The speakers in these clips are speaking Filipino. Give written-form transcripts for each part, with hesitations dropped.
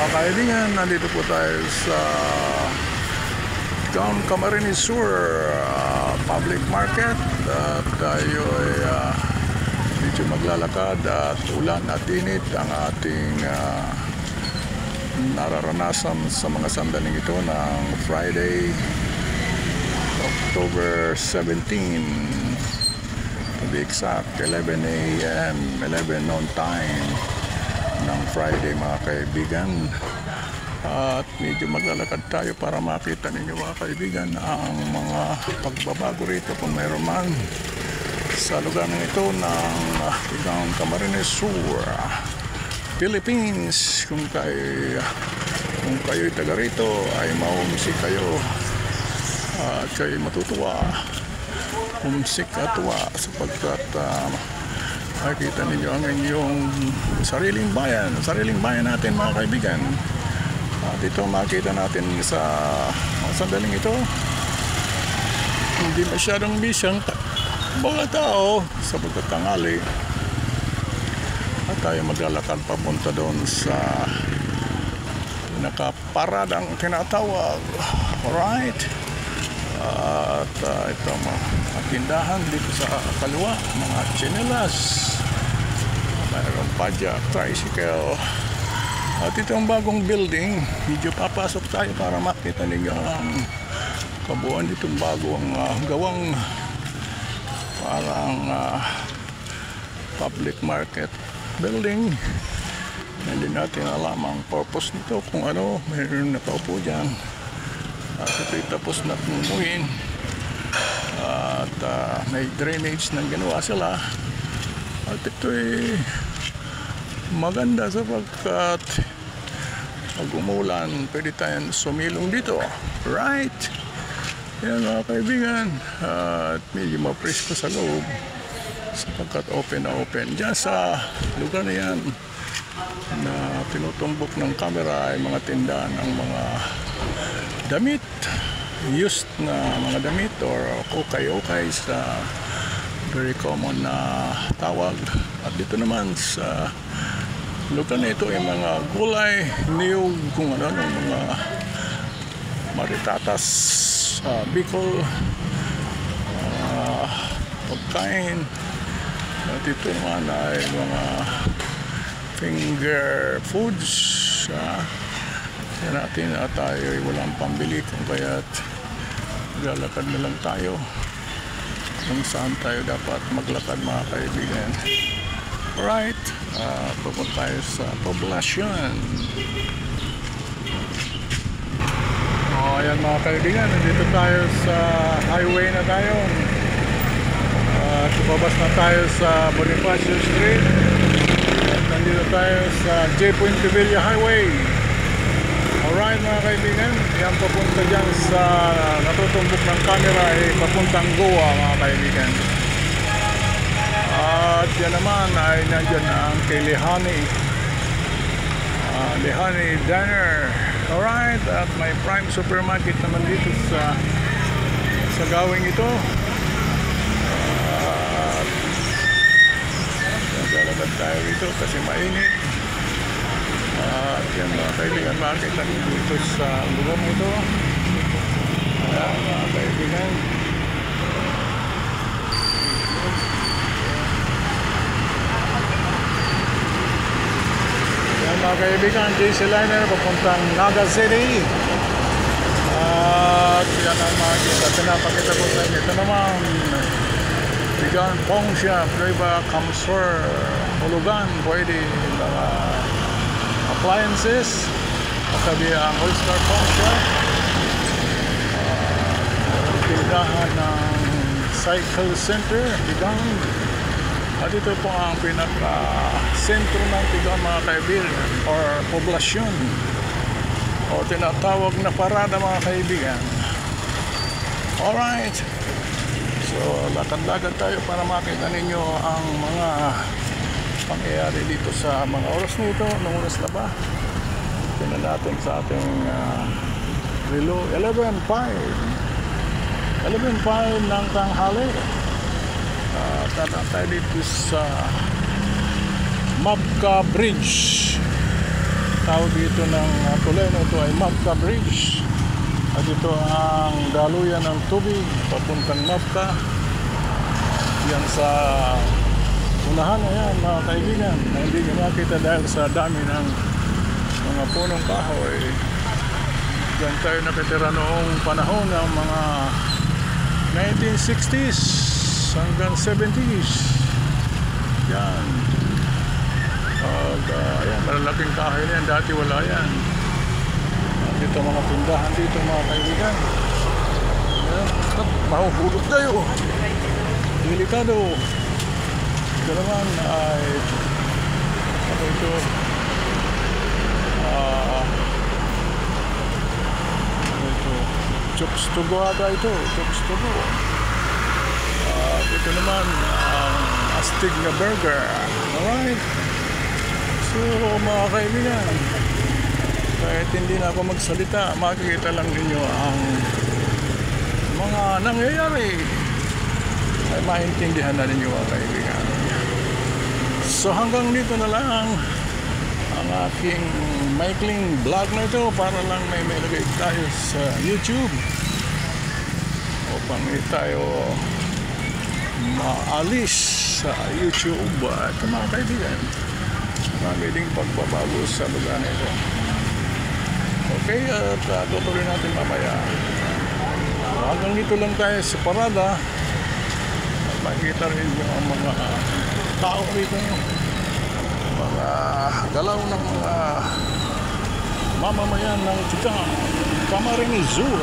kaibigan, nandito po tayo sa Camarines Sur Public Market at tayo ay medyo maglalakad at ulan at init ang ating nararanasan sa mga sandaling ito ng Friday, October 17, to be exact, 11 a.m., 11 noon time ng Friday, mga kaibigan. At medyo maglalakad tayo para makita ninyo, mga kaibigan, ang mga pagbabago rito kung mayroon man sa lugar ng ito ng Camarines Sur, Philippines. Kung kayo'y taga rito ay mahumsik kayo at kayo'y matutuwa, humsik at tuwa sapagkat makikita ninyo ang inyong sariling bayan natin, mga kaibigan. Dito makita natin sa mga sandaling ito, hindi masyadong bisyang mga tao sa pagkatangali at tayo maglalakad papunta doon sa nakaparadang tinatawag. Alright, at ito mga tindahan dito sa kaliwa, mga tsinelas, mayroong pajak, tricycle. At ito ang bagong building. Medyo papasok tayo para makita ninyo ang kabuuan ditong bagong gawang parang public market building. Hindi natin alam ang purpose nito, kung ano, mayroon nakaupo dyan at ito'y tapos na tumuhin at may drainage na ginawa sila at ito'y maganda sapagkat pag umulan pwede tayong sumilong dito, right? Yan, mga kaibigan, at medyo mapresko sa loob sapagkat open na open. Diyan sa lugar na yan na tinutumbok ng camera ay mga tindahan ng mga damit, used na mga damit or ukay-ukay sa very common na tawag. At dito naman sa lugar na ito ay mga gulay, niyog, kung ano, mga maritatas, bicol, pagkain. At ito naman ay mga finger foods. Kaya natin at tayo ay walang pambili, kung kaya't lalakad na lang tayo kung saan tayo dapat maglakad, mga kaibigan. Alright, pupunta tayo sa poblasyon. Ayan, mga kaibigan, nandito tayo sa highway na tayo. Lumabas na tayo sa Bonifacio Street at nandito tayo sa J. Puentevilla Highway. Alright, mga kaibigan, yan papunta dyan sa natutumbok ng camera ay papuntang Goa, mga kaibigan. At yan naman ay nandyan ang kay Lehani Diner. Alright, at may Prime Supermarket naman dito sa gawing ito. Naglalakad tayo dito kasi mainit. At yan, mga kaibigan, makikita dito sa lugar na ito. Ayan, mga kaibigan, mga kaibigan, JC Liner papuntang Naga City. At yan ang makikita, pinapakita ko sa inyo. Ito naman, Bigan Pongsha, Flava, Kamsur, Hulugan, pwede mga appliances. Kasabi ang All-Star Pongsha, tindahan ng Cycle Center, Bigan. At ito po ang pinaka-sentro ng Tigan, mga kaibigan, or poblasyon, o tinatawag na parada, mga kaibigan. Alright, so lakad-lakad tayo para makita ninyo ang mga pangyayari dito sa mga oras nito. Anong oras na ba? Tingnan natin sa ating relo, 11:05 ng tanghali. Tatang tayo dito sa Mabka Bridge. tawag dito ng tulay na ito ay Mapca Bridge. At ito ang daluyan ng tubig papuntang Mapca. Yan sa unahan na yan mga kaibigan, na hindi nyo makita dahil sa dami ng mga punong kahoy. Diyan tayo nakitira noong panahon ng mga 1960s hanggang 70s. Yan. Ayan, malalaking kahoy na yan. Dati wala yan. Dito mga tindahan dito mga kaibigan. Ayan. Mahuhulog tayo. Delikado. Ito naman ay ano ito? Chops to go ata ito. Chops to go. Ito naman ang astig na burger. Alright. So mga kaibigan, kahit hindi na ako magsalita, makikita lang ninyo ang mga nangyayari ay maintindihan na ninyo mga kaibigan. So hanggang dito na lang ang aking maikling vlog na ito para lang may lagay tayo sa YouTube upang tayo maalis sa YouTube. At mga kaibigan, marami ding pagbabago sa lugar na ito. Okay, at tutuloy natin mamaya. Hanggang dito lang tayo sa parada. Makikita rin yung mga tao rito, mga galaw ng mga mamamayan ng Camarines Sur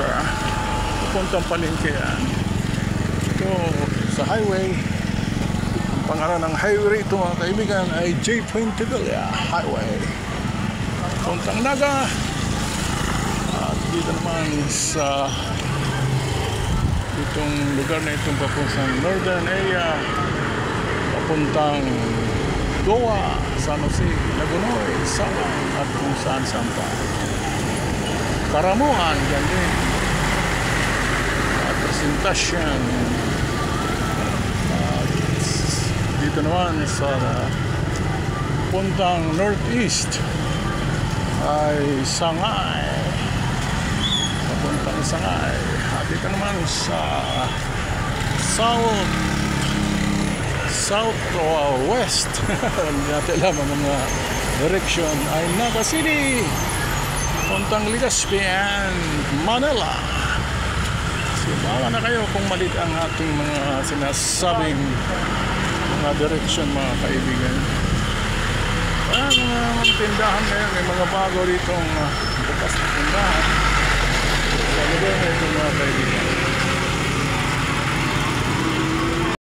pupuntang palengke yan. Ito sa highway, ang pangalan ng highway rito mga kaibigan ay J. Puentevilla Highway puntang Naga. At dito naman sa itong lugar na itong papuntang northern area papuntang Goa, San Jose, Lagunoy, Salang at kung saan pa. Karamuan, yan din. At Presentasyon. Dito naman sa puntang northeast ay Sangay. Papuntang Sangay. At dito naman sa south or west, hindi natin alam ang mga direction, ay Naga City, puntang Legazpi and Manila. So bahala na kayo kung mali ang ating mga sinasabing mga direction mga kaibigan. Ang mga tindahan ngayon, may mga bago ritong bukas na tindahan sa lugar na ito mga kaibigan.